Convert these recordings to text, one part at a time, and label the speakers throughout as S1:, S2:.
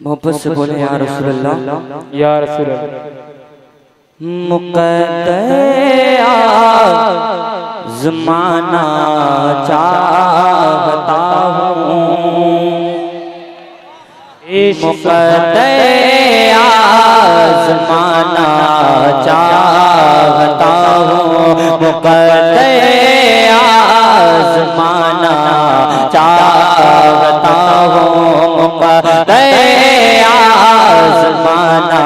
S1: मोहब्बत से बोले या रसूल अल्लाह
S2: या रसूल अल्लाह।
S1: मुक़द्दया ज़माना चाहता हूँ, मुक़द्दया ज़माना चाहता हूँ, मुक़द्दया ज़माना चाहता हूँ, मुक़द्दया ज़माना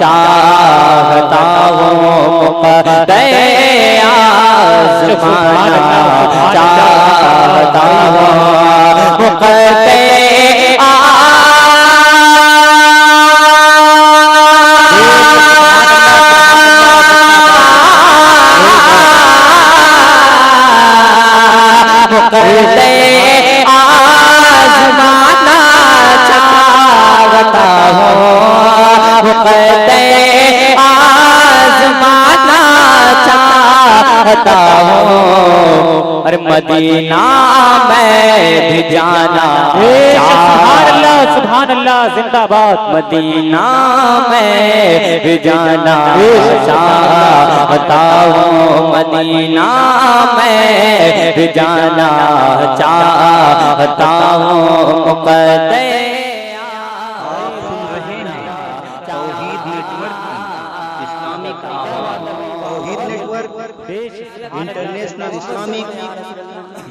S1: चाहता हूँ, मुक़द्दया ज़माना चाहता हूँ, मुक़द्दया ज़माना चाहता हूँ, मुक़द्दया ज़माना चाहता हूँ। अरे मदीना में भी जाना,
S2: सुभान अल्लाह सुभान अल्लाह, जिंदाबाद।
S1: मदीना में भी जाना चाहता हूँ, मदीना में भी जाना चाहता हूँ, मुक़द्दया
S3: इंटरनेशनल इस्लामिक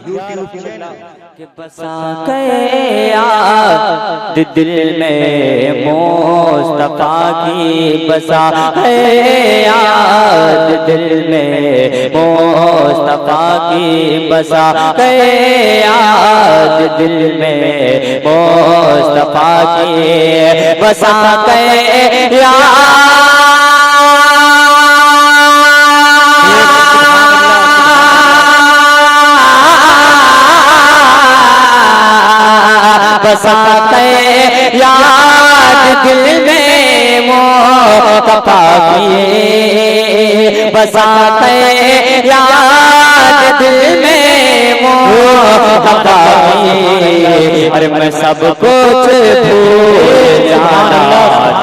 S3: यूट्यूब चैनल
S1: के बसा गया दिल में मुस्तफा की, बसा गया दिल में मुस्तफा की, बसा गया दिल में मुस्तफा की, बसा गया बसाते याद दिल में मुस्तफा की, बसाते याद दिल में मुस्तफा की। अरे मैं सब कुछ भूल जाना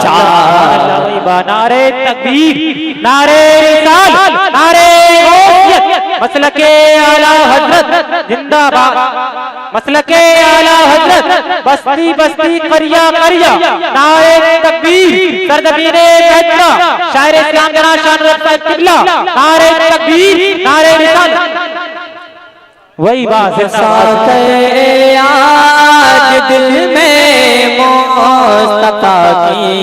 S1: चाहता हूँ।
S2: नारे तकबीर, नारे रिसालत, नारे गौसियत, मसलके आला हजरत जिंदाबाद, मसलके आला हजरत, बस्ती बस्ती करिया करिया, नारे तकबीर, सरदबीरे कहता शायर इस्लाम जना शान रफ्ता किबला, नारे तकबीर, नारे रिसालत। वही बात
S1: बसाते याद दिल में मुस्तफा की,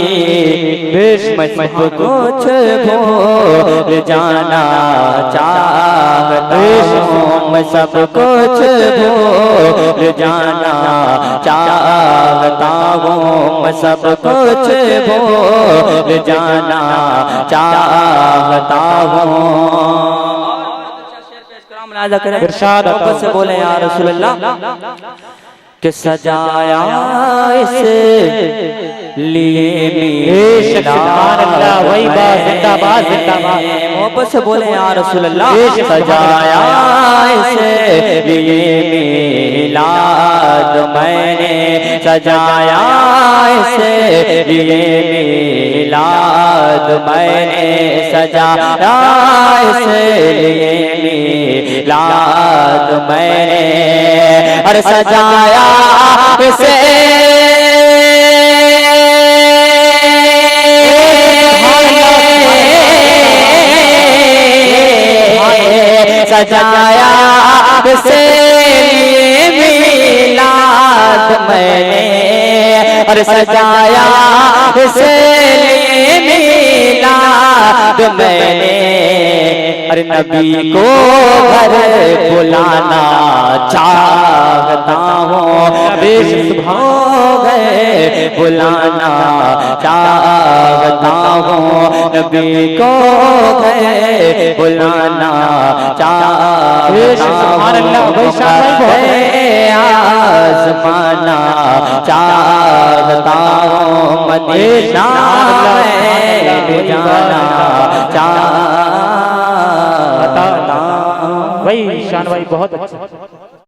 S1: मैं सब कुछ भूल जाना चाहता हूँ, मैं सब कुछ भूल जाना चाहता हूँ, मैं सब कुछ भूल जाना चाहता हूँ। इरशाद से बोले या रसूल अल्लाह कि सजाया इस लिए
S2: अल्लाह। वही बात, जिंदाबाद जिंदाबाद।
S1: मोहब्बत से बोले या रसूल अल्लाह, सजाया इस लिए मिलाद मैंने, सजाया इस लिए मिलाद मैंने, सजाया इस लिए मिलाद मैंने, अरे सजाया इसे सजाया इसे मिलाद मैंने, अरे सजाया इसे मिलाद मैंने, अरे नबी को घर बुलाना चाहता हूँ, बुलाना चाहता हूँ, नबी को घर बुलाना चाहता हूँ, आज़माना चाहता हूँ, मदीना में जाना चाहता हूँ।
S2: वही शान भाई बहुत अच्छा।